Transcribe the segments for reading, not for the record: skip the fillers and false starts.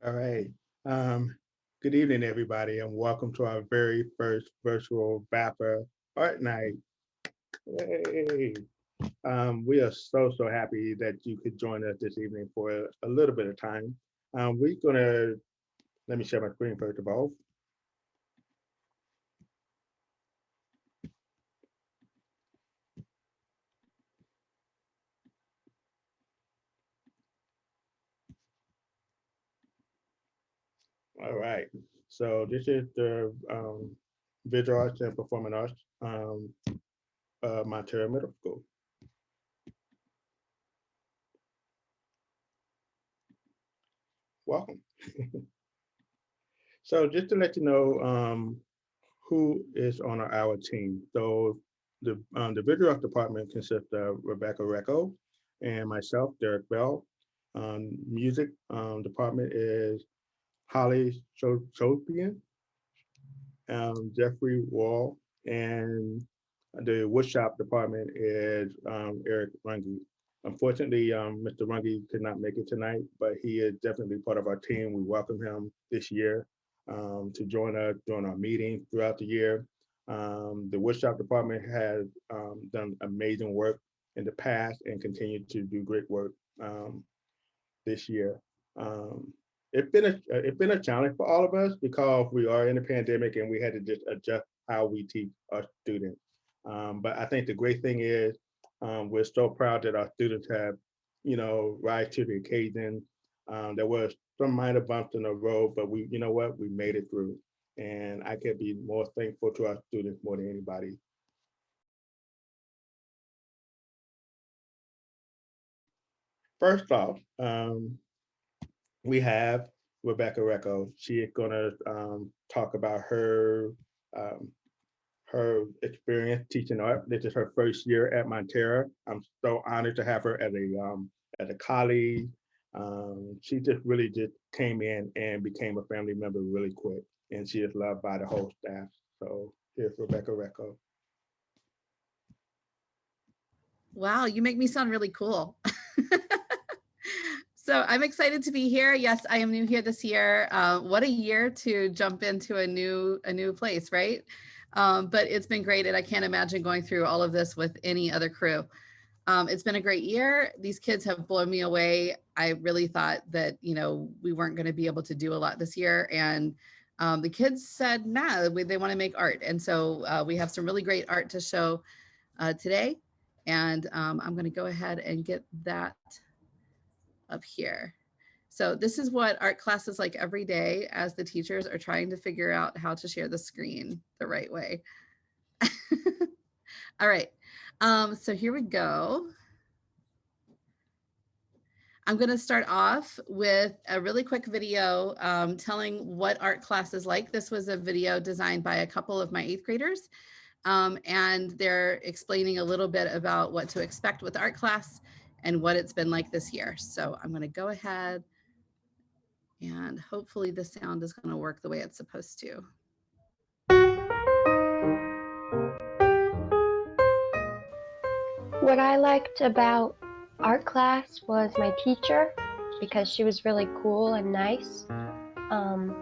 All right. Um, Good evening, everybody, and welcome to our very first virtual VAPA Art Night. Yay! We are so happy that you could join us this evening for a little bit of time. We're gonna let me share my screen first of all. All right. So this is the Visual Arts and Performing Arts Montera Middle School. Welcome. So just to let you know, who is on our team. So the visual arts department consists of Rebecca Recco and myself, Derek Bell. Music department is Holly Shogbesan, Jeffrey Wall, and the woodshop department is Eric Runge. Unfortunately, Mr. Runge could not make it tonight, but he is definitely part of our team. We welcome him this year to join us during our meetings throughout the year. The woodshop department has done amazing work in the past and continue to do great work um, this year. Um, it's been a challenge for all of us because we are in a pandemic and we had to just adjust how we teach our students. But I think the great thing is we're so proud that our students have, rise to the occasion. There was some minor bumps in the road, but you know what, we made it through. And I could be more thankful to our students more than anybody. First off, we have Rebecca Recco. She is going to talk about um, her experience teaching art. This is her first year at Montera. I'm so honored to have her as a colleague. She just really just came in and became a family member really quick, and she is loved by the whole staff. So here's Rebecca Recco. Wow, you make me sound really cool. So I'm excited to be here. Yes, I am new here this year. What a year to jump into a new place, right? But it's been great, and I can't imagine going through all of this with any other crew. It's been a great year. These kids have blown me away. I really thought that we weren't going to be able to do a lot this year, and the kids said, "Nah, they want to make art," and so we have some really great art to show today. And I'm going to go ahead and get that up here. So this is what art class is like every day as the teachers are trying to figure out how to share the screen the right way. All right. So here we go. I'm going to start off with a really quick video telling what art class is like. This was a video designed by a couple of my eighth graders, and they're explaining a little bit about what to expect with art class and what it's been like this year. So I'm going to go ahead and hopefully the sound is going to work the way it's supposed to. What I liked about art class was my teacher because she was really cool and nice. Um,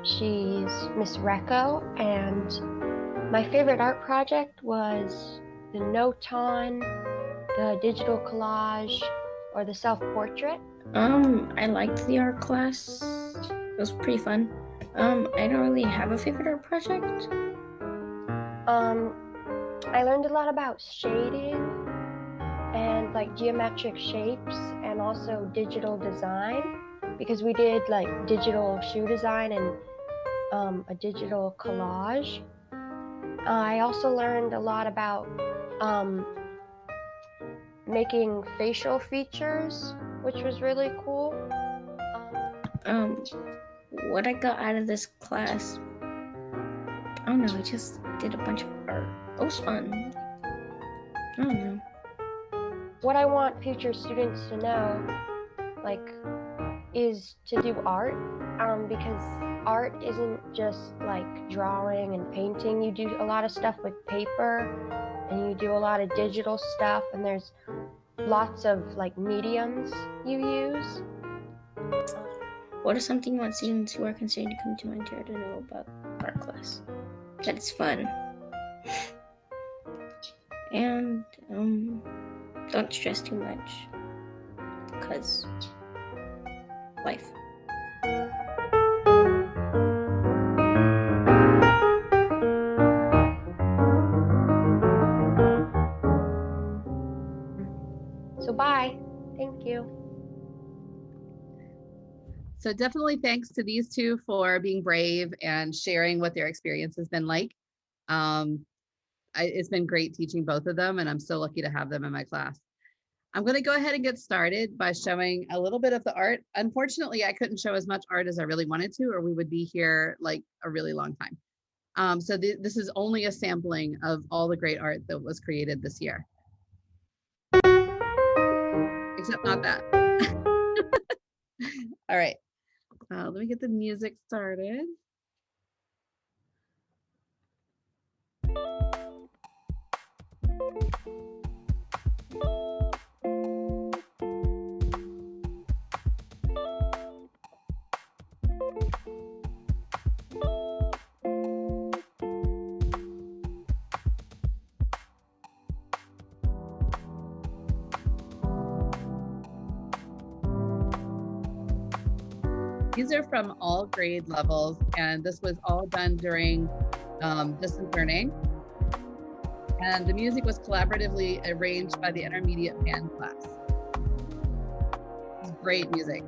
she's Miss Recco, and my favorite art project was the noton, the digital collage, or the self-portrait. I liked the art class. It was pretty fun. I don't really have a favorite art project. I learned a lot about shading and like geometric shapes and also digital design because we did like digital shoe design and a digital collage. I also learned a lot about making facial features, which was really cool. What I got out of this class, I don't know, I just did a bunch of art. It was fun. I don't know. What I want future students to know, like, is to do art, because art isn't just like drawing and painting. You do a lot of stuff with paper, and you do a lot of digital stuff, and there's lots of like mediums you use. What is something you want students who are considering to come to Montera to know about art class? That it's fun. And don't stress too much, because life. So bye. Thank you. So definitely thanks to these two for being brave and sharing what their experience has been like. It's been great teaching both of them, and I'm so lucky to have them in my class. I'm going to go ahead and get started by showing a little bit of the art. Unfortunately, I couldn't show as much art as I really wanted to, or we would be here like a really long time. So this is only a sampling of all the great art that was created this year. Except not that. All right, let me get the music started. These are from all grade levels, and this was all done during distance learning. And the music was collaboratively arranged by the intermediate band class. It's great music.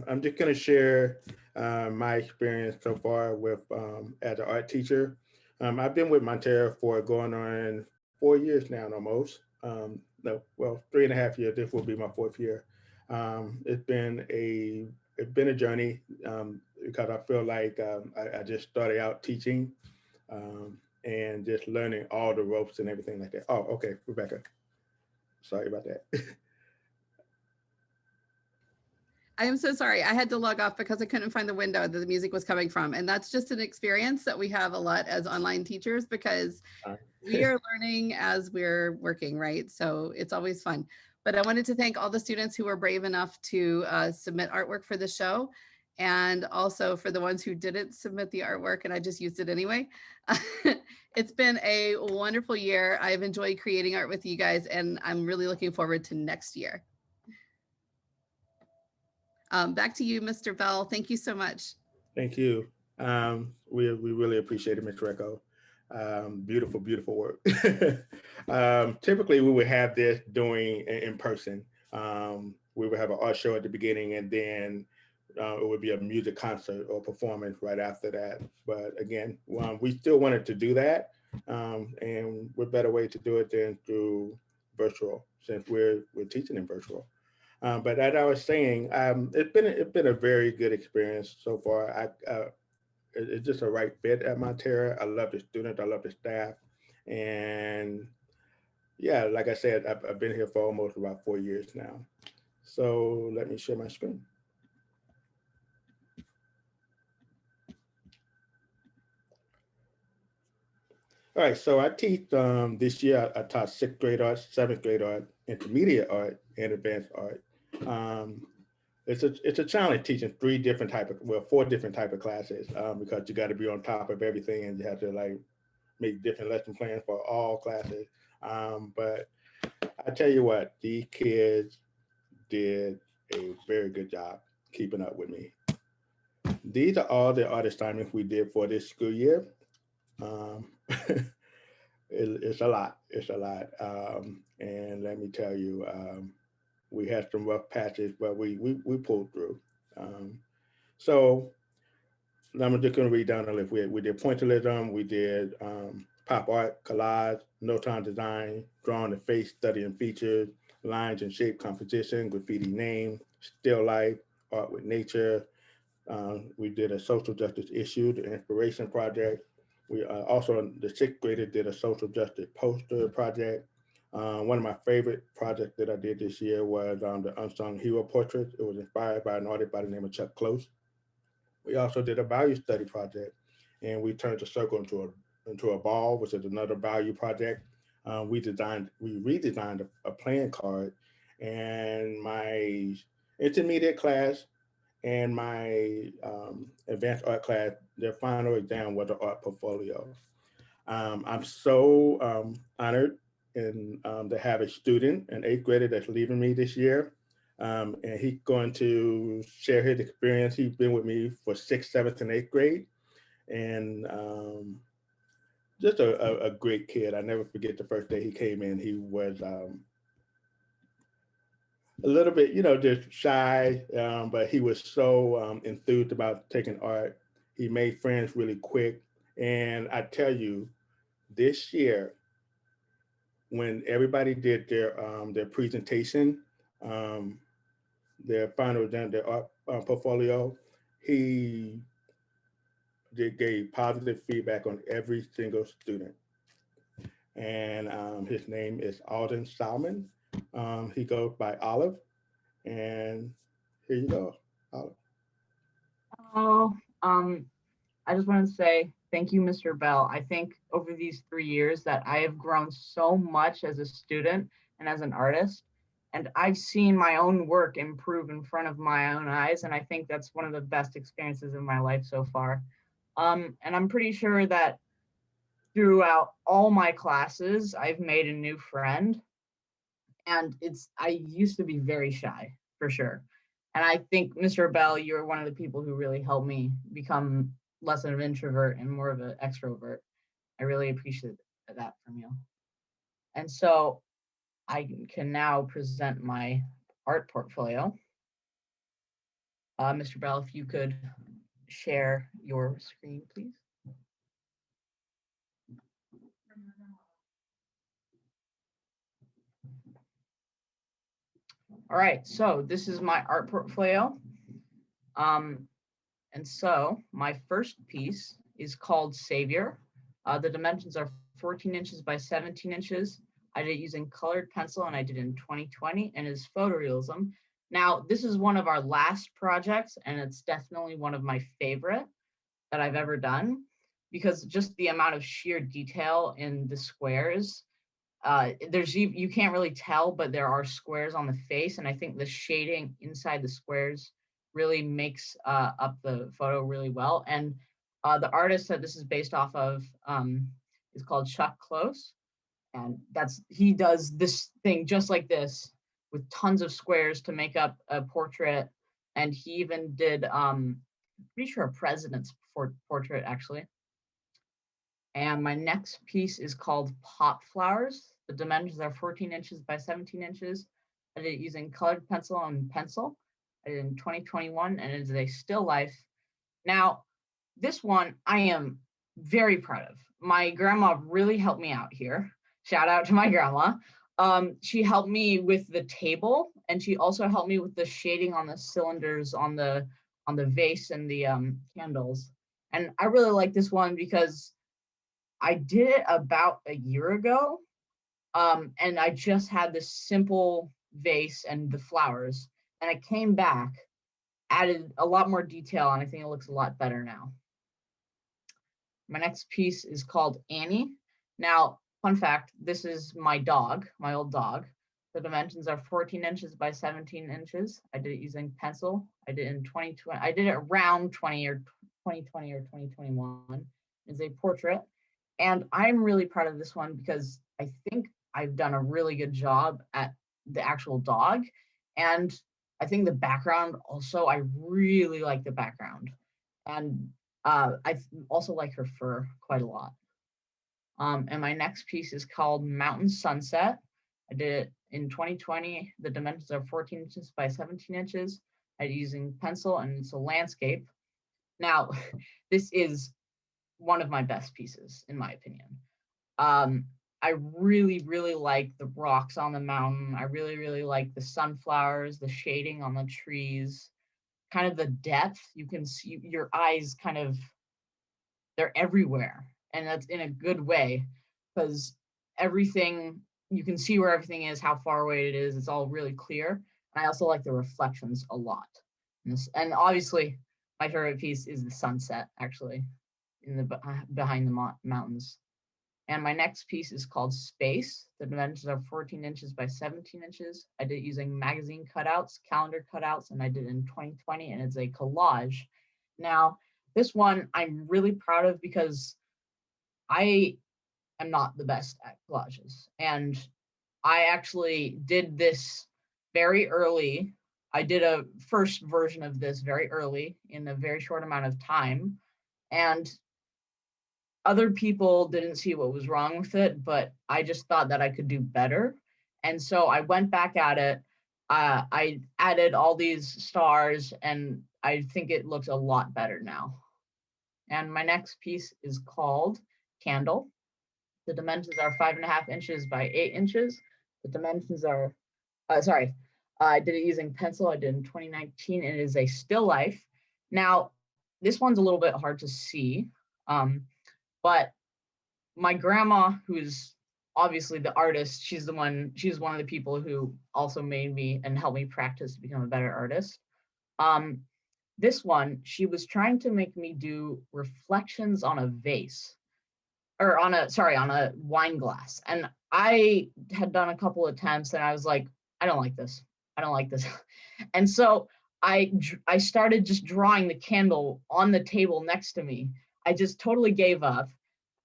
I'm just going to share my experience so far with as an art teacher. I've been with Montera for going on 4 years now, almost. No, well, 3.5 years. This will be my 4th year. It's been a journey because I feel like I just started out teaching and just learning all the ropes and everything like that. Oh, okay, Rebecca. Sorry about that. I am so sorry. I had to log off because I couldn't find the window that the music was coming from. And that's just an experience that we have a lot as online teachers because we are learning as we're working, right? So it's always fun. But I wanted to thank all the students who were brave enough to submit artwork for the show, and also for the ones who didn't submit the artwork and I just used it anyway. It's been a wonderful year. I've enjoyed creating art with you guys, and I'm really looking forward to next year. Back to you, Mr. Bell. Thank you so much. Thank you. We really appreciate it, Ms. Recco. Beautiful, beautiful work. Typically, we would have this doing in person. We would have an art show at the beginning, and then it would be a music concert or performance right after that. But again, we still wanted to do that, and what better way to do it than through virtual, since we're teaching in virtual. But as I was saying, it's been a very good experience so far. It's just a right fit at Montera. I love the students, I love the staff, and yeah, like I said, I've been here for almost about 4 years now. So let me share my screen. All right, so I teach this year. I taught 6th grade art, 7th grade art, intermediate art, and advanced art. It's a challenge teaching 4 different type of classes because you got to be on top of everything, and you have to like make different lesson plans for all classes. But I tell you what, these kids did a very good job keeping up with me. These are all the art assignments we did for this school year. It's a lot. It's a lot. And let me tell you, we had some rough patches, but we pulled through. So I'm just going to read down the list. We did pointillism, we did pop art, collage, no-time design, drawing the face, studying features, lines and shape composition, graffiti name, still life, art with nature. We did a social justice issue, the inspiration project. We also, the 6th grader did a social justice poster project. One of my favorite projects that I did this year was the unsung hero portrait. It was inspired by an artist by the name of Chuck Close. We also did a value study project, and we turned the circle into a ball, which is another value project. We redesigned a playing card, and my intermediate class and my advanced art class, their final exam was an art portfolio. I'm so honored to have a student, an 8th grader that's leaving me this year. And he's going to share his experience. He's been with me for 6th, 7th, and 8th grade. And just a great kid. I never forget the first day he came in. He was a little bit, just shy, but he was so enthused about taking art. He made friends really quick. And I tell you, this year, when everybody did their presentation, their final exam, their art portfolio, he gave positive feedback on every single student. And his name is Alden Salmon. He goes by Olive. And here you go, Olive. Oh, I just want to say thank you, Mr. Bell. I think over these 3 years that I have grown so much as a student and as an artist, and I've seen my own work improve in front of my own eyes, and I think that's one of the best experiences in my life so far. And I'm pretty sure that throughout all my classes, I've made a new friend, and I used to be very shy, for sure. And I think, Mr. Bell, you're one of the people who really helped me become less of an introvert and more of an extrovert. I really appreciate that from you. And so I can now present my art portfolio. Mr. Bell, if you could share your screen, please. All right, so this is my art portfolio. And so my first piece is called Savior. The dimensions are 14 inches by 17 inches. I did it using colored pencil, and I did it in 2020, and is photorealism. Now, this is one of our last projects, and it's definitely one of my favorite that I've ever done, because just the amount of sheer detail in the squares, you can't really tell, but there are squares on the face, and I think the shading inside the squares really makes up the photo really well. And the artist that this is based off of is called Chuck Close. And he does this thing just like this with tons of squares to make up a portrait. And he even did, pretty sure a president's portrait actually. And my next piece is called Pop Flowers. The dimensions are 14 inches by 17 inches. I did it using colored pencil and pencil. I did it in 2021, and it is a still life. Now, this one I am very proud of. My grandma really helped me out here. Shout out to my grandma. She helped me with the table, and she also helped me with the shading on the cylinders on the vase and the candles. And I really like this one because I did it about a year ago, and I just had this simple vase and the flowers, and I came back, added a lot more detail, and I think it looks a lot better now. My next piece is called Annie. Now, fun fact, this is my dog, my old dog. The dimensions are 14 inches by 17 inches. I did it using pencil. I did it in 2020. I did it around 2020 or 2021. It's a portrait. And I'm really proud of this one because I think I've done a really good job at the actual dog. And I think the background also, I really like the background. And I also like her fur quite a lot. And my next piece is called Mountain Sunset. I did it in 2020. The dimensions are 14 inches by 17 inches. I did using pencil, and it's a landscape. Now, this is one of my best pieces, in my opinion. I really, really like the rocks on the mountain. I really, really like the sunflowers, the shading on the trees, kind of the depth. You can see your eyes kind of, they're everywhere. And that's in a good way, because everything, you can see where everything is, how far away it is. It's all really clear. And I also like the reflections a lot. And obviously, my favorite piece is the sunset, actually, in the behind the mountains. And my next piece is called Space. The dimensions are 14 inches by 17 inches. I did it using magazine cutouts, calendar cutouts, and I did it in 2020, and it's a collage. Now, this one I'm really proud of because I am not the best at collages. And I actually did this very early. I did a first version of this very early in a very short amount of time. And other people didn't see what was wrong with it, but I just thought that I could do better. And so I went back at it. I added all these stars, and I think it looks a lot better now. And my next piece is called Candle. The dimensions are 5.5 inches by 8 inches. The dimensions are, I did it using pencil. I did in 2019, and it is a still life. Now, this one's a little bit hard to see, but my grandma, who's obviously the artist, she's one of the people who also made me and helped me practice to become a better artist. This one, she was trying to make me do reflections on a vase, or on a wine glass. And I had done a couple attempts, and I was like, I don't like this. I don't like this. And so I started just drawing the candle on the table next to me. I just totally gave up.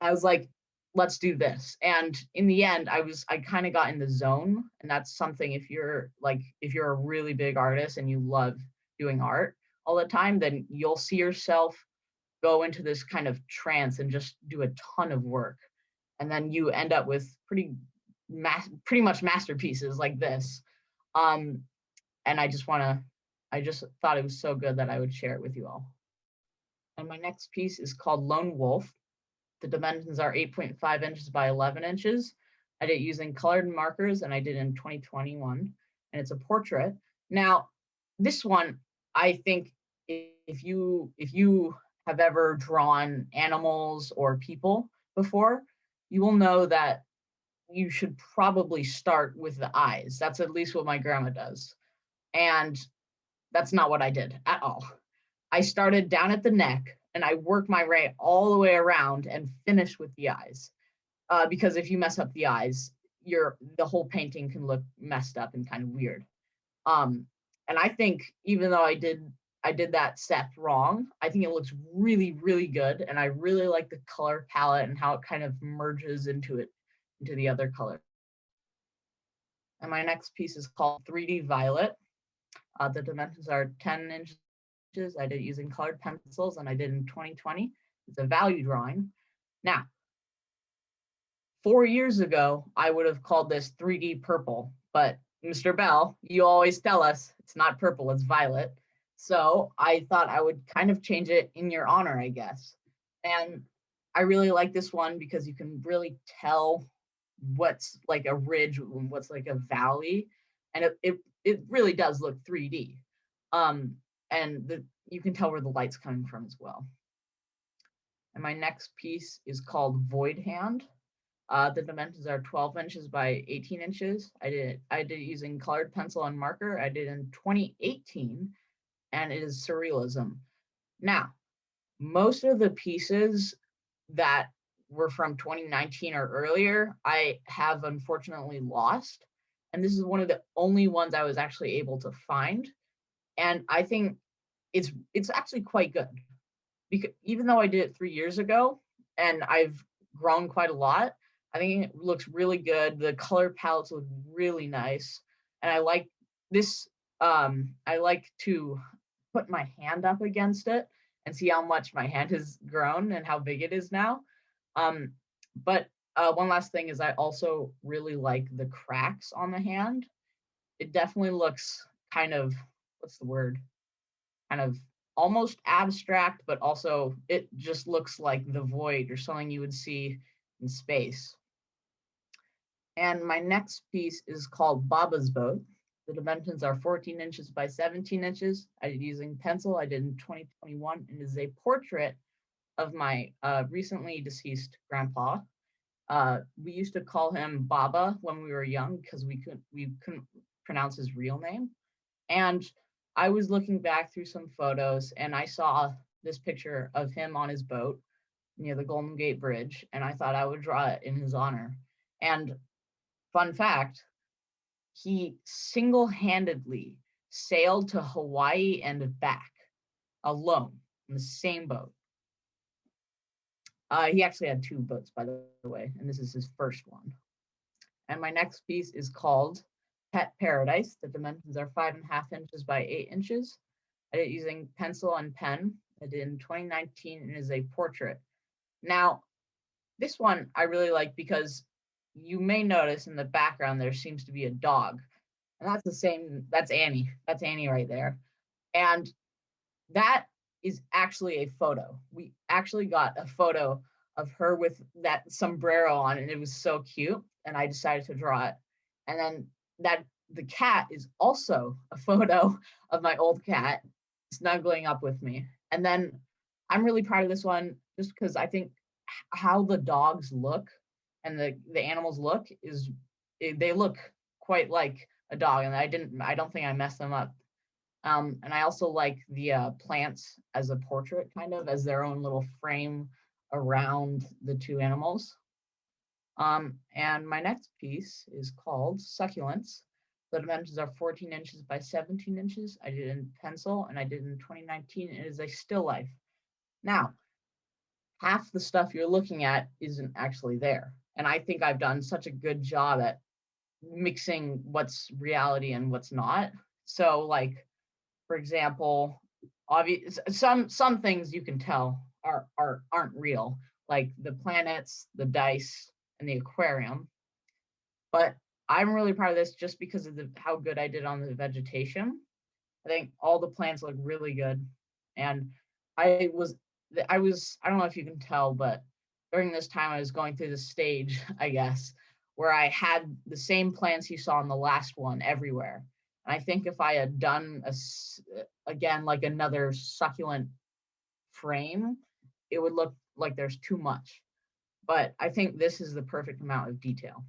I was like, let's do this. And in the end, I kind of got in the zone. And that's something, if you're a really big artist and you love doing art all the time, then you'll see yourself go into this kind of trance and just do a ton of work. And then you end up with pretty much masterpieces like this. And I just thought it was so good that I would share it with you all. And my next piece is called Lone Wolf. The dimensions are 8.5 inches by 11 inches. I did it using colored markers, and I did it in 2021, and it's a portrait. Now, this one, I think if you have ever drawn animals or people before, you will know that you should probably start with the eyes. That's at least what my grandma does. And that's not what I did at all. I started down at the neck, and I worked my way all the way around and finished with the eyes. Because if you mess up the eyes, the whole painting can look messed up and kind of weird. And I think even though I did I did that step wrong. I think it looks really, really good. And I really like the color palette and how it kind of merges into the other color. And my next piece is called 3D Violet. The dimensions are 10 inches. I did it using colored pencils, and I did in 2020. It's a value drawing. Now, 4 years ago, I would have called this 3D purple, but Mr. Bell, you always tell us it's not purple, it's violet. So I thought I would kind of change it in your honor, I guess. And I really like this one because you can really tell what's like a ridge and what's like a valley. And it really does look 3D. And you can tell where the light's coming from as well. And my next piece is called Void Hand. The dimensions are 12 inches by 18 inches. I did it using colored pencil and marker. I did it in 2018, and it is surrealism. Now, most of the pieces that were from 2019 or earlier, I have unfortunately lost. And this is one of the only ones I was actually able to find. And I think it's actually quite good. Because even though I did it 3 years ago and I've grown quite a lot, I think it looks really good. The color palettes look really nice. And I like this, I like to put my hand up against it and see how much my hand has grown and how big it is now. But one last thing is I also really like the cracks on the hand. It definitely looks kind of, what's the word? Kind of almost abstract, but also it just looks like the void or something you would see in space. And my next piece is called Baba's Boat. The dimensions are 14 inches by 17 inches. I did using pencil. I did in 2021, and it is a portrait of my recently deceased grandpa. We used to call him Baba when we were young because we couldn't pronounce his real name. And I was looking back through some photos, and I saw this picture of him on his boat near the Golden Gate Bridge, and I thought I would draw it in his honor. And fun fact, he single-handedly sailed to Hawaii and back alone in the same boat. He actually had 2 boats, by the way, and this is his first one. And my next piece is called Pet Paradise. The dimensions are 5.5 inches by 8 inches. I did it using pencil and pen. I did in 2019 and is a portrait. Now, this one I really like because you may notice in the background there seems to be a dog. And that's the same, that's Annie. That's Annie right there. And that is actually a photo. We actually got a photo of her with that sombrero on, and it was so cute. And I decided to draw it. And then the cat is also a photo of my old cat snuggling up with me. And then I'm really proud of this one just because I think how the dogs look and the animals look they look quite like a dog, and I don't think I messed them up. And I also like the plants as a portrait, kind of as their own little frame around the 2 animals. And my next piece is called Succulents. The dimensions are 14 inches by 17 inches. I did it in pencil, and I did it in 2019. It is a still life. Now, half the stuff you're looking at isn't actually there. And I think I've done such a good job at mixing what's reality and what's not. So like, for example, some things you can tell aren't real, like the planets, the dice, and the aquarium. But I'm really proud of this just because of how good I did on the vegetation. I think all the plants look really good. And I don't know if you can tell, but during this time I was going through the stage, I guess, where I had the same plants you saw in the last one everywhere. And I think if I had done again like another succulent frame, it would look like there's too much. But I think this is the perfect amount of detail.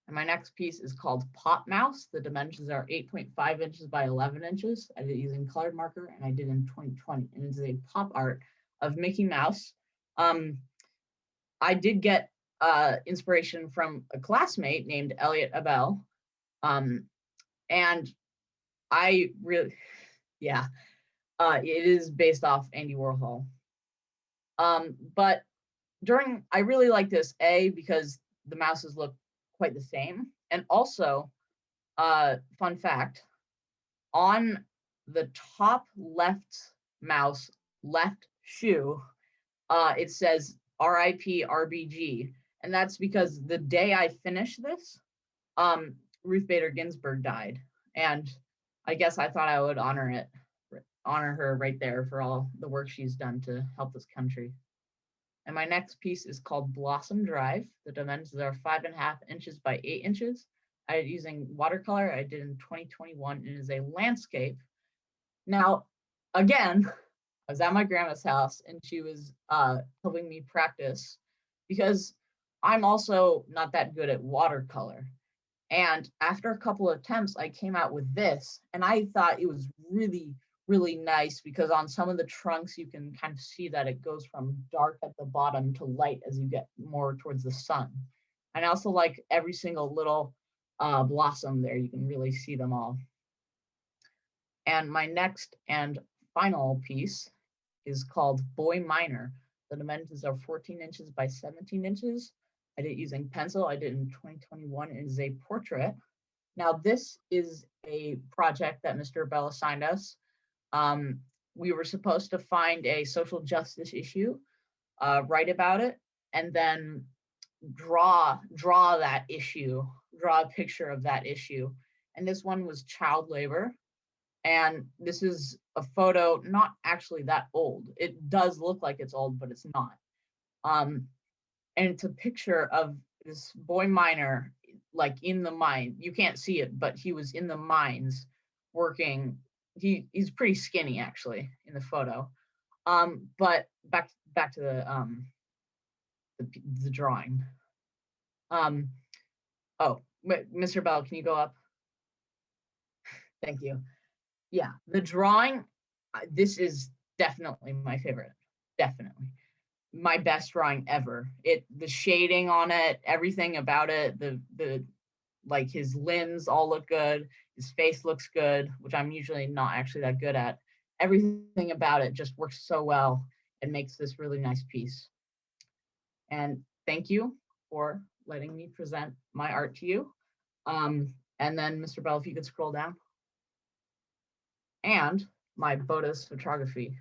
And my next piece is called Pop Mouse. The dimensions are 8.5 inches by 11 inches. I did it using colored marker, and I did in 2020. And it's a pop art of Mickey Mouse. I did get inspiration from a classmate named Elliot Abel. And I really, yeah, It is based off Andy Warhol. But I really like this, because the mouses look quite the same. And also, fun fact, on the top left mouse, left shoe, it says RIP RBG. And that's because the day I finished this, Ruth Bader Ginsburg died. And I guess I thought I would honor her right there for all the work she's done to help this country. And my next piece is called Blossom Drive. The dimensions are 5.5 inches by 8 inches. I did using watercolor. I did in 2021. It is a landscape. Now, again, I was at my grandma's house and she was helping me practice because I'm also not that good at watercolor. And after a couple of attempts, I came out with this, and I thought it was really, really nice because on some of the trunks, you can kind of see that it goes from dark at the bottom to light as you get more towards the sun. And I also like every single little blossom there. You can really see them all. And my next and final piece is called Boy Minor. The dimensions are 14 inches by 17 inches. I did it using pencil. I did it in 2021. It is a portrait. Now, this is a project that Mr. Bell assigned us. We were supposed to find a social justice issue, write about it, and then draw that issue, draw a picture of that issue. And this one was child labor. And this is a photo, not actually that old. It does look like it's old, but it's not. And it's a picture of this boy miner, like in the mine. You can't see it, but he was in the mines working. He's pretty skinny actually in the photo. But back to the drawing. Oh, Mr. Bell, can you go up? Thank you. Yeah, the drawing, this is definitely my favorite. Definitely. My best drawing ever. The shading on it, everything about it, the like his limbs all look good, his face looks good, which I'm usually not actually that good at. Everything about it just works so well and makes this really nice piece. And thank you for letting me present my art to you. And then Mr. Bell, if you could scroll down. And my Bodas photography.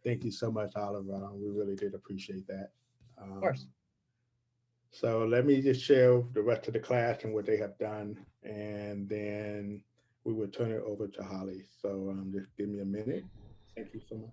Thank you so much, Oliver. We really did appreciate that. Of course. So let me just share the rest of the class and what they have done, and then we will turn it over to Holly. So just give me a minute. Thank you so much.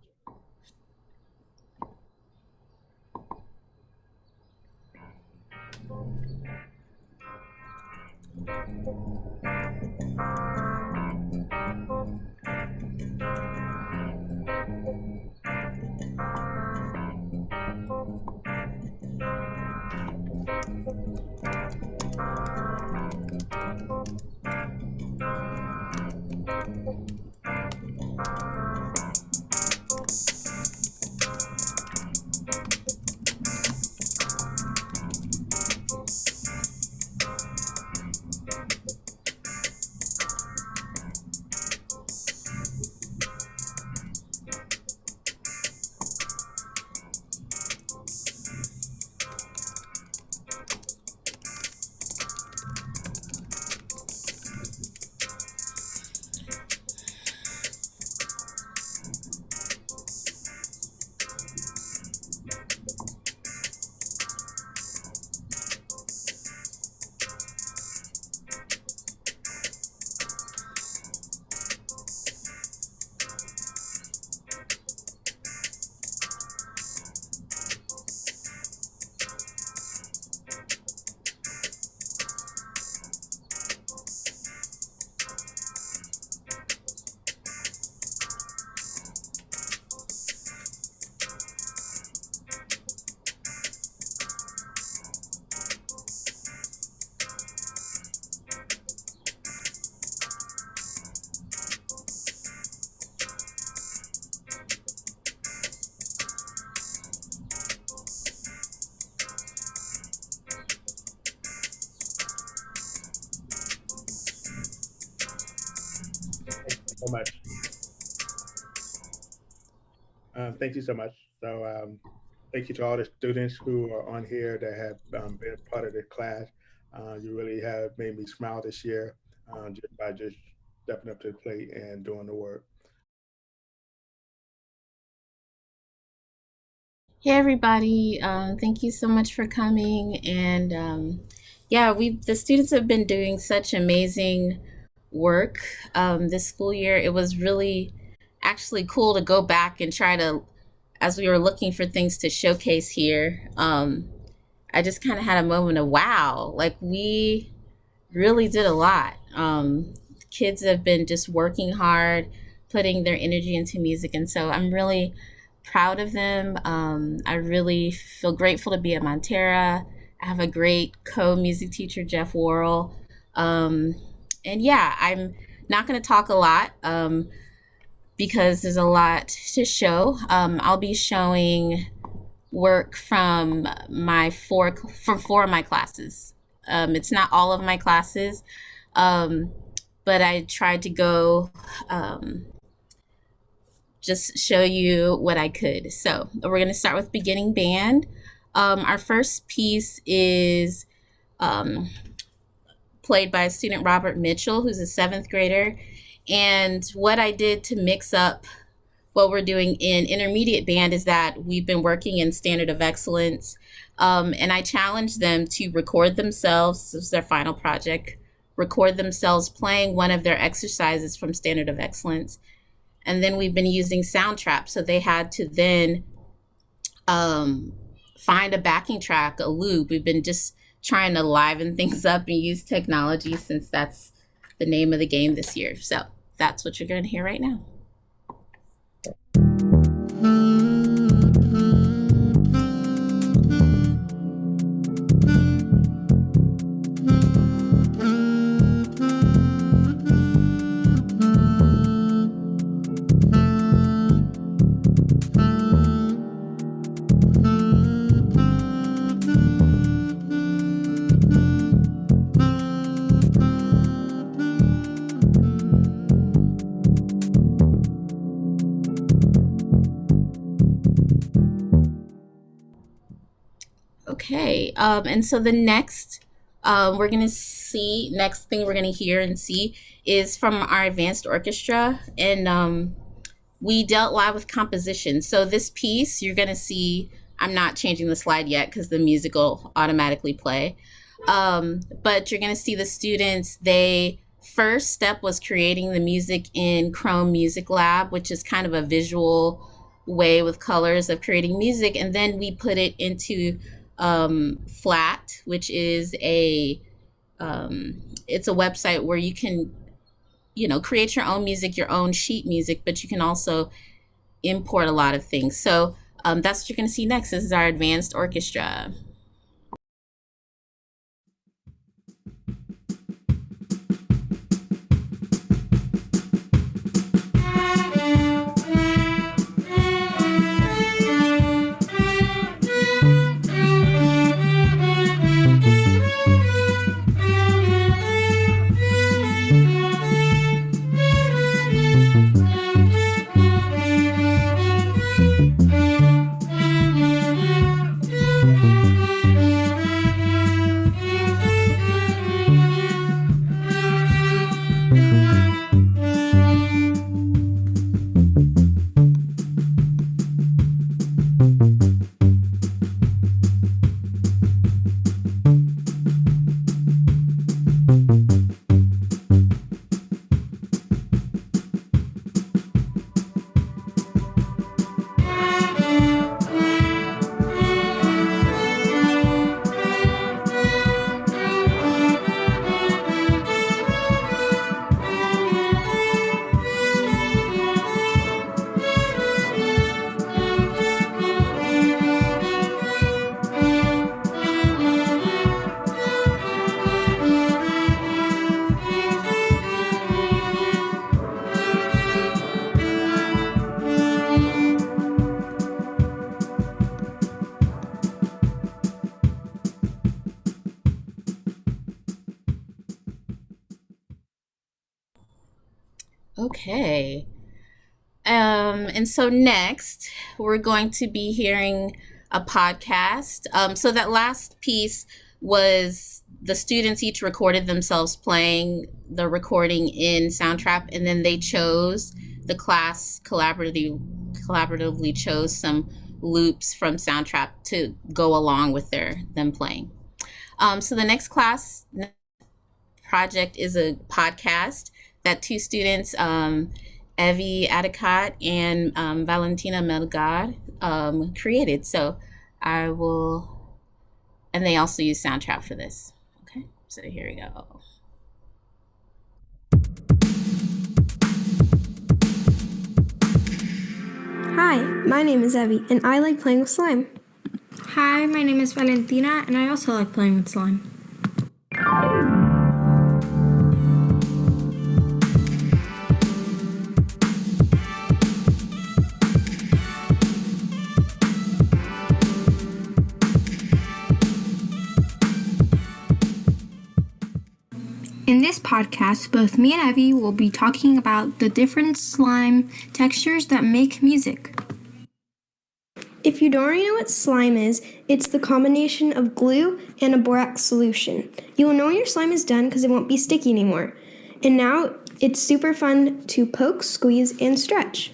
so much. Thank you so much. So thank you to all the students who are on here that have been part of the class. You really have made me smile this year just by just stepping up to the plate and doing the work. Hey everybody, thank you so much for coming. And yeah, the students have been doing such amazing work this school year. It was really actually cool to go back and try to, as we were looking for things to showcase here, I just kind of had a moment of wow, like we really did a lot. Kids have been just working hard, putting their energy into music. And so I'm really proud of them. I really feel grateful to be at Montera. I have a great co-music teacher, Jeff Worrall. And yeah, I'm not going to talk a lot because there's a lot to show. I'll be showing work from four of my classes. It's not all of my classes, but I tried to go just show you what I could. So we're going to start with beginning band. Our first piece is played by student Robert Mitchell, who's a 7th grader. And what I did to mix up what we're doing in intermediate band is that we've been working in Standard of Excellence. And I challenged them to record themselves, this is their final project, record themselves playing one of their exercises from Standard of Excellence. And then we've been using sound traps. So they had to then find a backing track, a loop. We've been just trying to liven things up and use technology since that's the name of the game this year. So that's what you're going to hear right now. Okay, and so the next next thing we're gonna hear and see is from our advanced orchestra, and we dealt live with composition. So this piece you're gonna see, I'm not changing the slide yet because the music will automatically play, but you're gonna see the students, first step was creating the music in Chrome Music Lab, which is kind of a visual way with colors of creating music, and then we put it into Flat, which is it's a website where you can, create your own music, your own sheet music, but you can also import a lot of things. So that's what you're going to see next. This is our advanced orchestra. Okay. And so next, we're going to be hearing a podcast. So that last piece was the students each recorded themselves playing the recording in Soundtrap, and then they chose, the class collaboratively chose some loops from Soundtrap to go along with them playing. So the next class project is a podcast that two students, Evie Adikat and Valentina Melgar, created. So and they also use Soundtrap for this. Okay, so here we go. Hi, my name is Evie, and I like playing with slime. Hi, my name is Valentina, and I also like playing with slime. In this podcast, both me and Evie will be talking about the different slime textures that make music. If you don't already know what slime is, it's the combination of glue and a borax solution. You will know when your slime is done because it won't be sticky anymore. And now it's super fun to poke, squeeze, and stretch.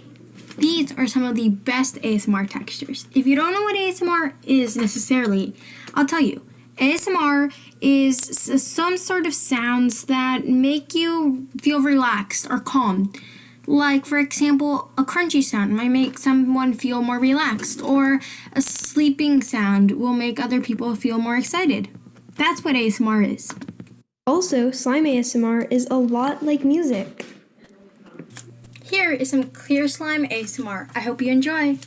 These are some of the best ASMR textures. If you don't know what ASMR is necessarily, I'll tell you. ASMR is some sort of sounds that make you feel relaxed or calm. Like, for example, a crunchy sound might make someone feel more relaxed, or a sleeping sound will make other people feel more excited. That's what ASMR is. Also, slime ASMR is a lot like music. Here is some clear slime ASMR. I hope you enjoy.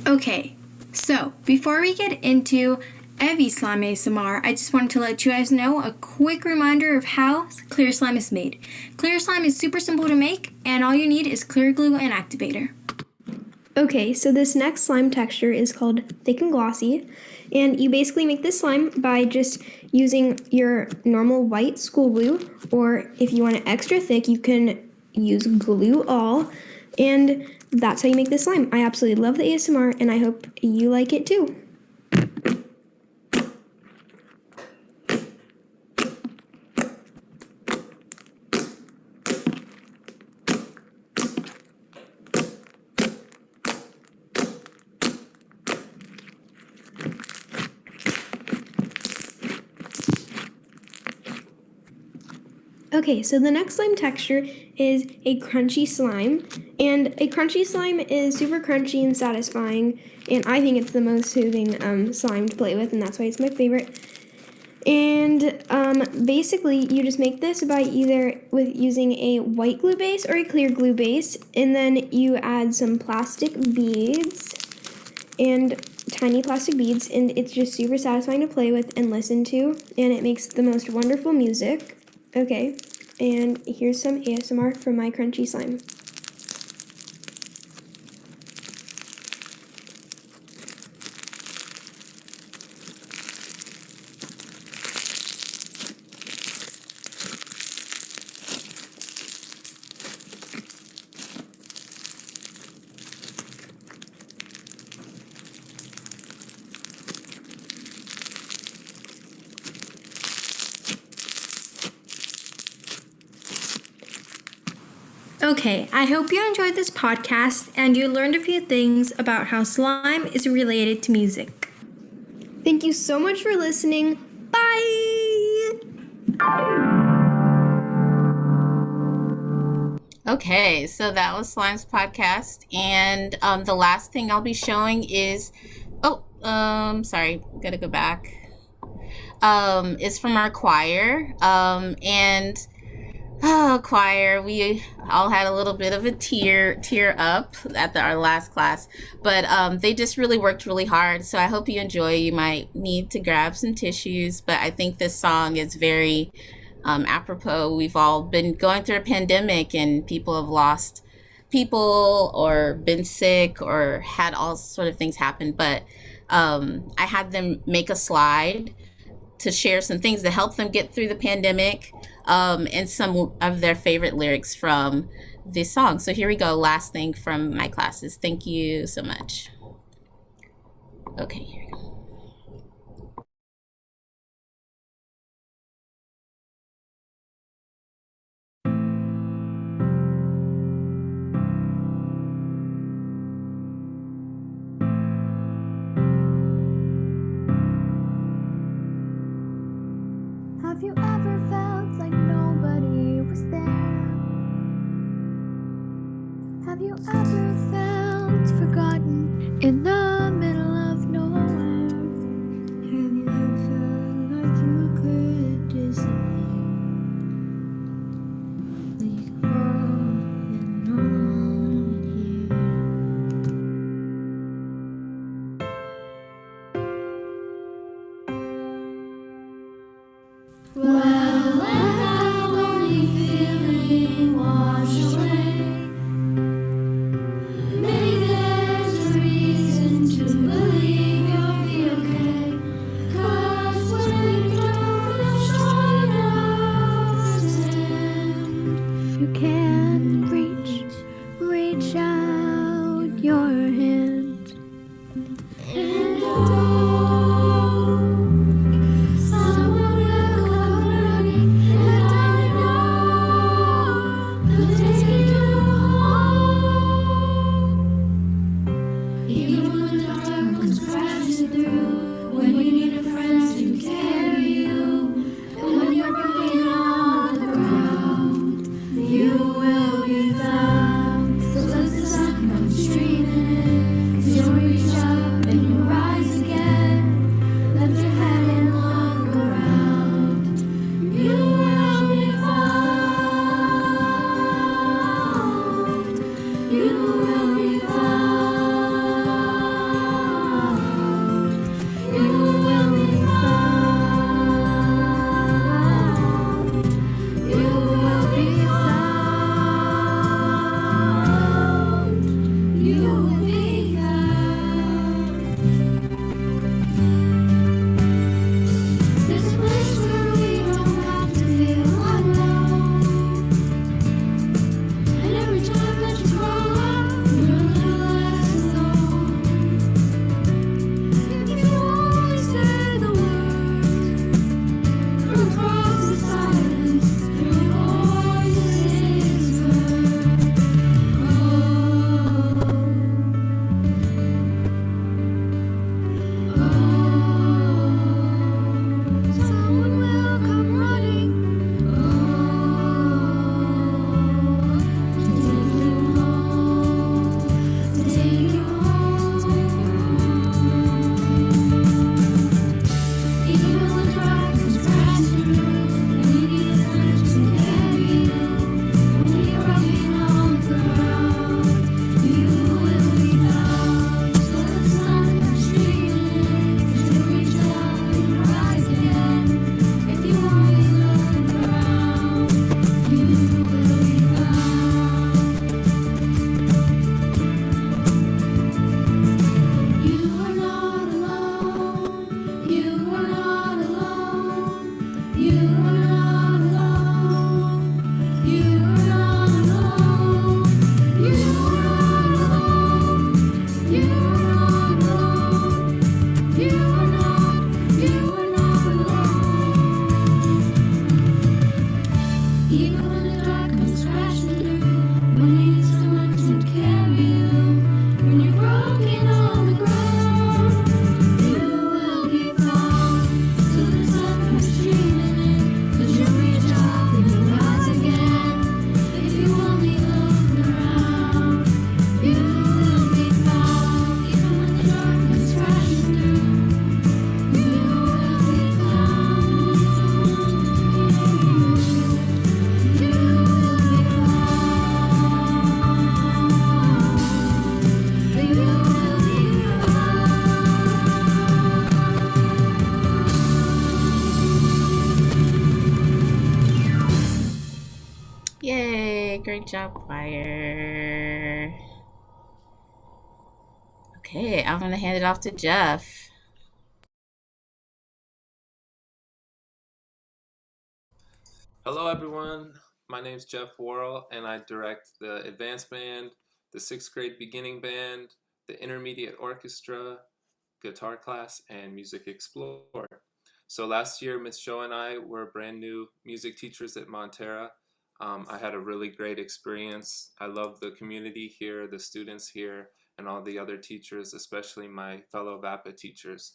Okay, so before we get into Evie slime ASMR, I just wanted to let you guys know a quick reminder of how clear slime is made. Clear slime is super simple to make, and all you need is clear glue and activator. Okay, so this next slime texture is called thick and glossy, and you basically make this slime by just using your normal white school glue, or if you want it extra thick, you can use glue all, and that's how you make this slime. I absolutely love the ASMR, and I hope you like it too. Okay, so the next slime texture is a crunchy slime, and a crunchy slime is super crunchy and satisfying, and I think it's the most soothing slime to play with, and that's why it's my favorite. And basically, you just make this by either with using a white glue base or a clear glue base, and then you add some plastic beads and tiny plastic beads, and it's just super satisfying to play with and listen to, and it makes the most wonderful music. Okay, and here's some ASMR from my crunchy slime. Okay, I hope you enjoyed this podcast and you learned a few things about how slime is related to music. Thank you so much for listening. Bye! Okay, so that was Slime's podcast, and the last thing I'll be showing is, sorry, gotta go back. It's from our choir, choir, we all had a little bit of a tear up at our last class, but they just really worked really hard, so I hope you enjoy. You might need to grab some tissues, but I think this song is very apropos. We've all been going through a pandemic, and people have lost people or been sick or had all sort of things happen, but I had them make a slide to share some things to help them get through the pandemic, and some of their favorite lyrics from this song. So here we go. Last thing from my classes. Thank you so much. Okay, here we go. Have you ever felt like nobody was there? Have you ever felt forgotten in the middle of nowhere? Have you ever felt like you could disappear? Like you could fall and no one would hear? Well, let that lonely feeling wash away. Maybe there's a reason to believe you'll be okay. 'Cause when you don't feel strong enough to stand, you can't reach out your hand. And someone will come running, and I know they'll take you home. Even when the dark comes crashing through, when you need a friend to carry you, and when you're broken on the ground, you will be found. So let the sun come streaming in, 'cause you'll reach up and you'll rise again. Lift your head and look around. You will be found. You will be found. You will be found. You will be found. You will be found. There's a place where we don't have to feel alone. And every time that you crawl up, you're a little less alone. If you only say the word, from across the silence, your voice is heard. Someone will come running, to take you home, to take you home. Even when the dark is crashing through, and you need a friend to carry you, when you're broken on the ground, you will be found. So let the sun come streaming in, 'cause you'll reach up and rise again. If you only look around, you will be found. You are not alone. You are not alone. You are not alone. You are not alone. You are not alone. You are not alone. You are not alone. Even when the dark comes crashing through, when you need someone to carry you, when you're broken on the ground, you will be found. So the sun comes streaming in, 'cause you reach up and you rise again. If you only look around, you will be found. Even when the dark comes crashing through, you will be found. You will be found. You will be Yay, great job, choir. Okay, I'm gonna hand it off to Jeff. Hello, everyone. My name is Jeff Worrall, and I direct the advanced band, the sixth grade beginning band, the intermediate orchestra, guitar class, and music explore. So last year, Miss Joe and I were brand new music teachers at Montera. I had a really great experience. I love the community here, the students here, and all the other teachers, especially my fellow VAPA teachers.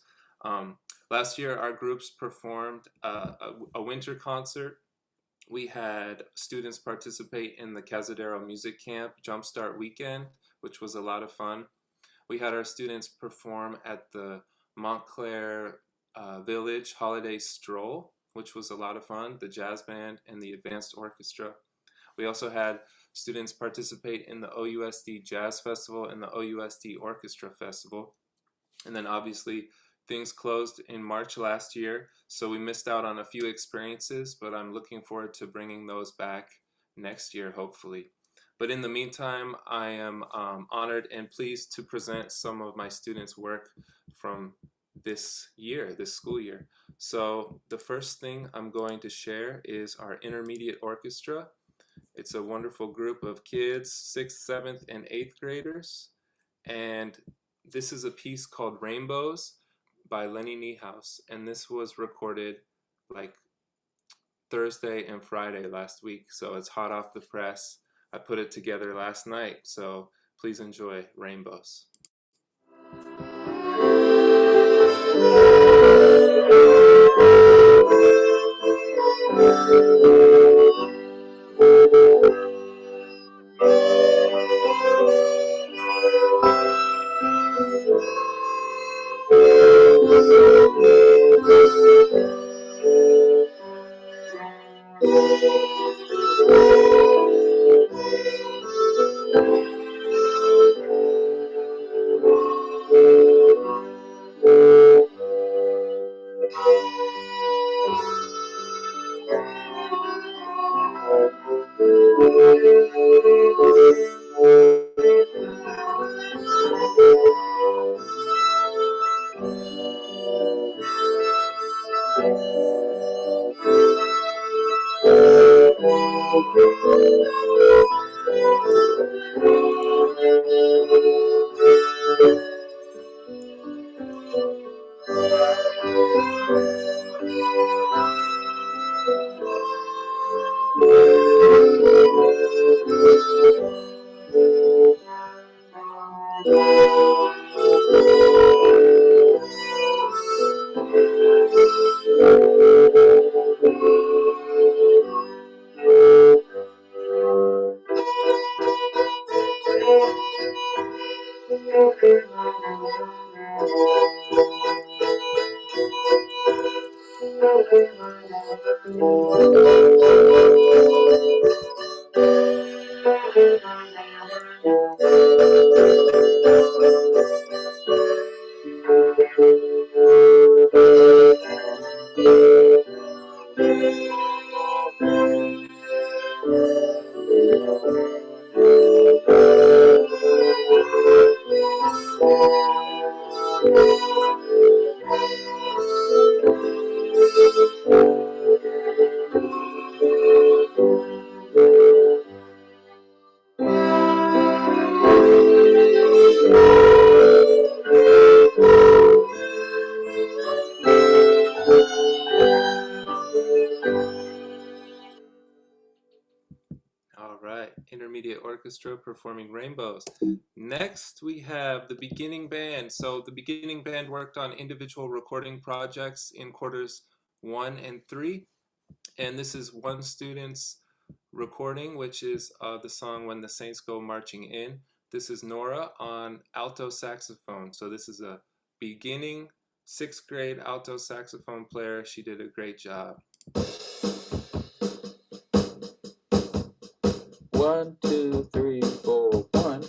Last year, our groups performed a winter concert. We had students participate in the Cazadero Music Camp Jumpstart Weekend, which was a lot of fun. We had our students perform at the Montclair Village Holiday Stroll, which was a lot of fun, the jazz band and the advanced orchestra. We also had students participate in the OUSD Jazz Festival and the OUSD Orchestra Festival. And then obviously things closed in March last year, so we missed out on a few experiences, but I'm looking forward to bringing those back next year, hopefully. But in the meantime, I am honored and pleased to present some of my students' work from this year, this school year. So the first thing I'm going to share is our intermediate orchestra. It's a wonderful group of kids, 6th, 7th, and 8th graders. And this is a piece called Rainbows by Lenny Niehaus. And this was recorded like Thursday and Friday last week. So it's hot off the press. I put it together last night. So please enjoy Rainbows. All right, intermediate orchestra performing Rainbows. Next, we have the beginning band. So the beginning band worked on individual recording projects in quarters 1 and 3. And this is one student's recording, which is the song When the Saints Go Marching In. This is Nora on alto saxophone. So this is a beginning 6th grade alto saxophone player. She did a great job. 1, 2, 3, 4, 1.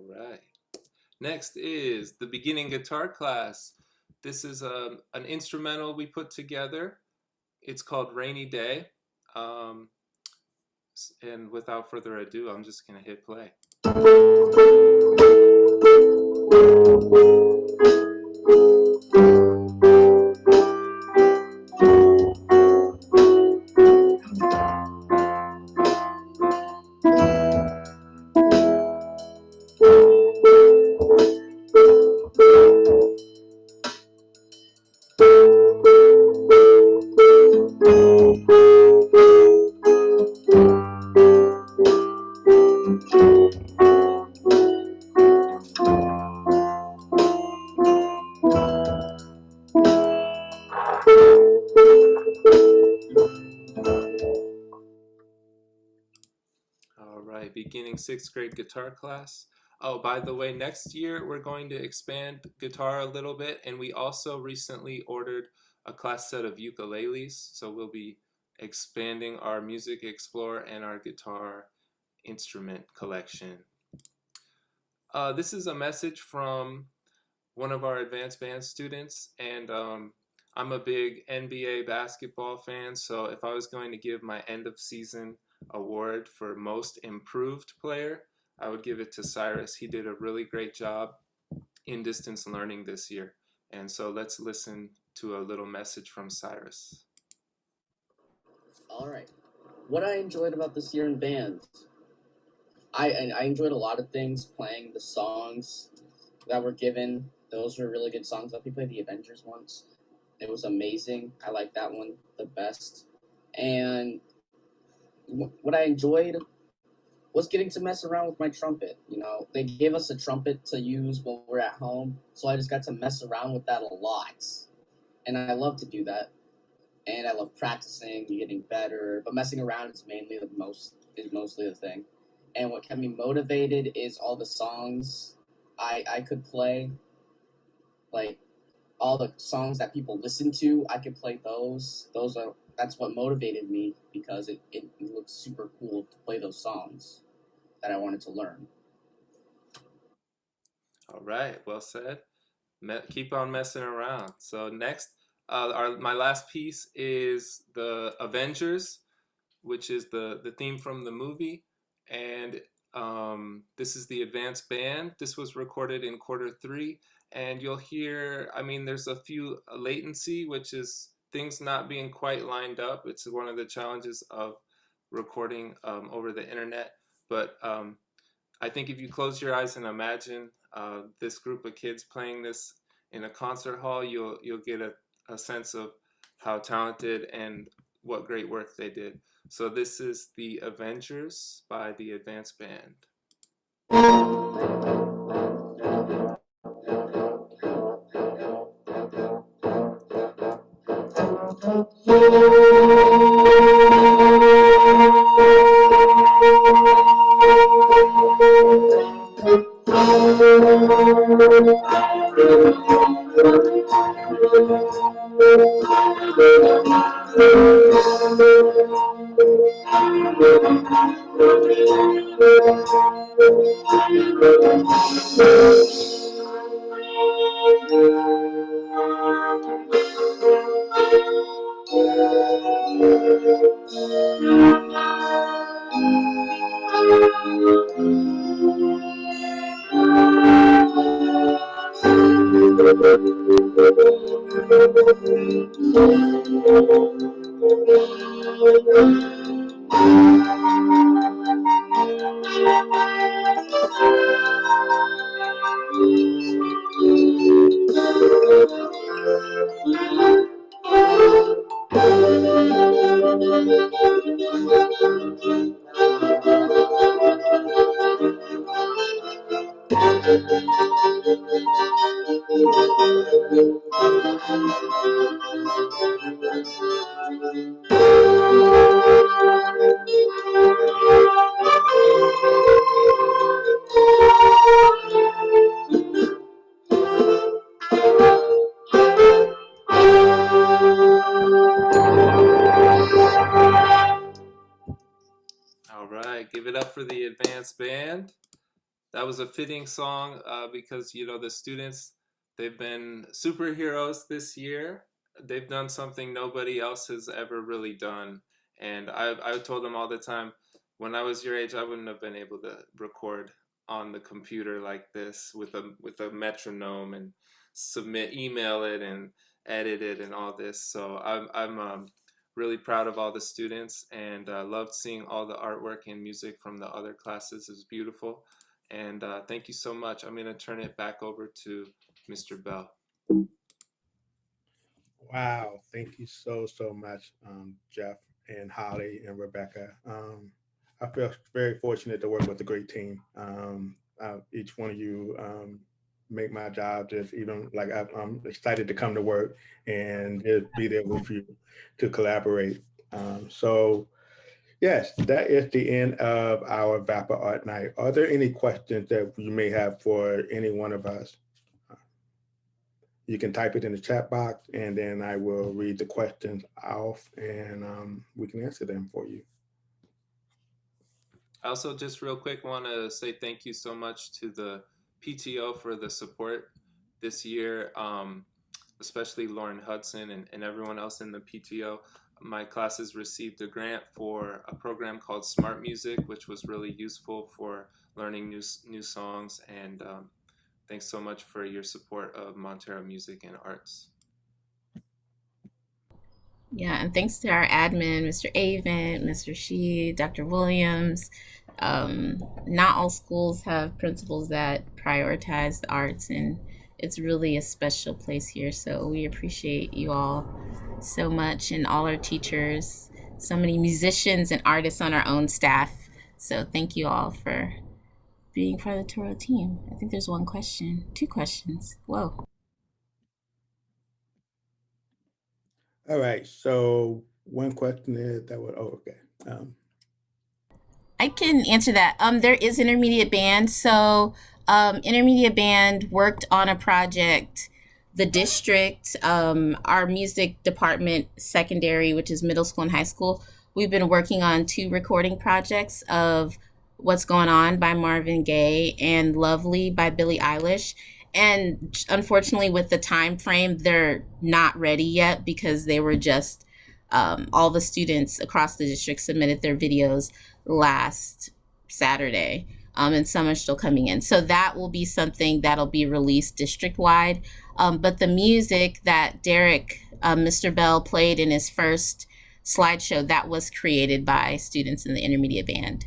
right. Next is the beginning guitar class. This is an instrumental we put together. It's called Rainy Day. And without further ado, I'm just going to hit play. All right, beginning 6th grade guitar class. Oh, by the way, next year we're going to expand guitar a little bit, and we also recently ordered a class set of ukuleles, so we'll be expanding our Music Explorer and our guitar instrument collection. This is a message from one of our advanced band students, and I'm a big NBA basketball fan, so if I was going to give my end of season award for most improved player, I would give it to Cyrus. He did a really great job in distance learning this year. And so let's listen to a little message from Cyrus. All right. What I enjoyed about this year in band, I enjoyed a lot of things, playing the songs that were given. Those were really good songs. Let me play the Avengers ones. It was amazing. I like that one the best. And what I enjoyed was getting to mess around with my trumpet. You know, they gave us a trumpet to use when we're at home, so I just got to mess around with that a lot. And I love to do that. And I love practicing, getting better, but messing around is mostly the thing. And what kept me motivated is all the songs I could play, like all the songs that people listen to. I could play those. That's what motivated me, because it looks super cool to play those songs that I wanted to learn. All right, well said. Keep on messing around. So next, my last piece is the Avengers, which is the theme from the movie. And this is the advanced band. This was recorded in Q3. And you'll hear, I mean, there's a few latency, which is things not being quite lined up. It's one of the challenges of recording over the internet. But I think if you close your eyes and imagine this group of kids playing this in a concert hall, you'll get a sense of how talented and what great work they did. So this is the Avengers by the Advanced Band. All right, give it up for the Advanced Band. that was a fitting song because the students, they've been superheroes this year. They've done something nobody else has ever really done, and I told them all the time, when I was your age, I wouldn't have been able to record on the computer like this with a metronome and email it and edit it and all this. So I'm really proud of all the students, and loved seeing all the artwork and music from the other classes. It was beautiful. And thank you so much. I'm going to turn it back over to Mr. Bell. Wow, thank you so much, Jeff and Holly and Rebecca. I feel very fortunate to work with a great team. Each one of you make my job just even like I'm excited to come to work and just be there with you to collaborate. So yes, that is the end of our VAPA Art Night. Are there any questions that you may have for any one of us? You can type it in the chat box and then I will read the questions off and we can answer them for you. I also just real quick want to say thank you so much to the PTO for the support this year, especially Lauren Hudson and everyone else in the PTO. My classes received a grant for a program called Smart Music, which was really useful for learning new songs. And thanks so much for your support of Montera Music and Arts. Yeah, and thanks to our admin, Mr. Avent, Mr. She, Dr. Williams. Not all schools have principals that prioritize the arts, and it's really a special place here. So we appreciate you all so much, and all our teachers, so many musicians and artists on our own staff. So thank you all for being part of the Toro team. I think there's two questions. Whoa. All right, so one question is that would, okay. I can answer that. There is intermediate band. So intermediate band worked on a project. The district, our music department, secondary, which is middle school and high school, we've been working on 2 recording projects of What's Going On by Marvin Gaye and Lovely by Billie Eilish. And unfortunately, with the time frame, they're not ready yet because they were just all the students across the district submitted their videos last Saturday, and some are still coming in. So that will be something that'll be released district-wide. But the music that Derek, Mr. Bell, played in his first slideshow, that was created by students in the intermediate band.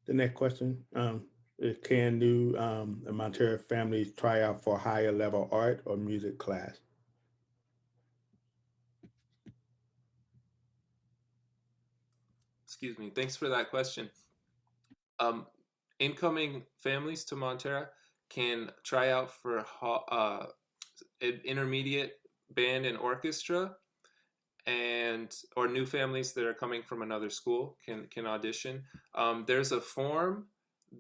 The next question, can new Montera families try out for higher level art or music class? Excuse me. Thanks for that question. Incoming families to Montera can try out for intermediate band and orchestra, or new families that are coming from another school can audition. There's a form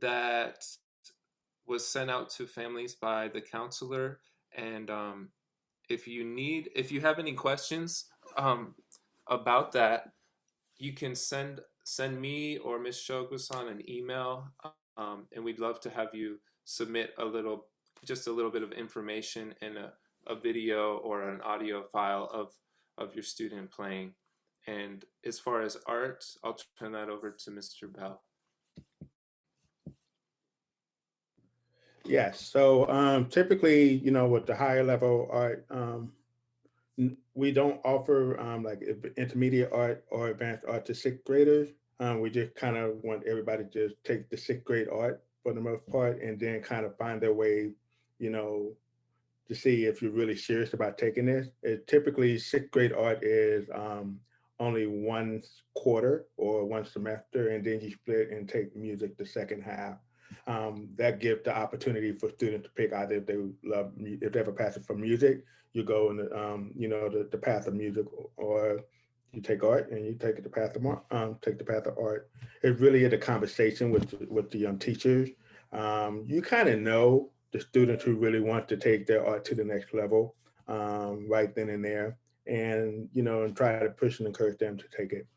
that was sent out to families by the counselor, and if you have any questions about that, you can send me or Ms. Shogbesan an email, and we'd love to have you submit just a little bit of information in a video or an audio file of your student playing. And as far as art, I'll turn that over to Mr. Bell. Yes, so typically, with the higher level art, we don't offer like intermediate art or advanced art to 6th graders. We just kind of want everybody to just take the 6th grade art for the most part and then kind of find their way, to see if you're really serious about taking this. Typically, 6th grade art is only 1 quarter or 1 semester, and then you split and take music the second half. That gives the opportunity for students to pick either if they have a passion for music, you go in the path of music, or you take art and you take the path of art. It really is a conversation with the teachers. You kind of know the students who really want to take their art to the next level right then and there. and, you know, and try to push and encourage them to take it.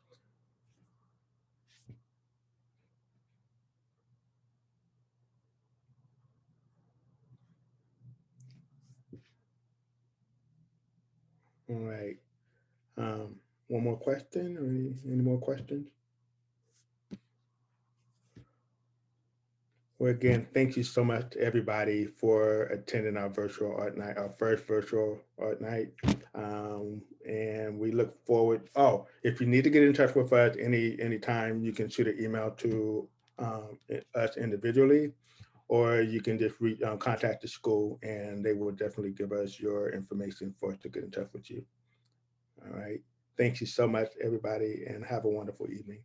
All right. One more question or any more questions? Well, again, thank you so much to everybody for attending our virtual art night, our first virtual art night. And we look forward. Oh, if you need to get in touch with us anytime, you can shoot an email to us individually, or you can just contact the school and they will definitely give us your information for us to get in touch with you. All right. Thank you so much, everybody, and have a wonderful evening.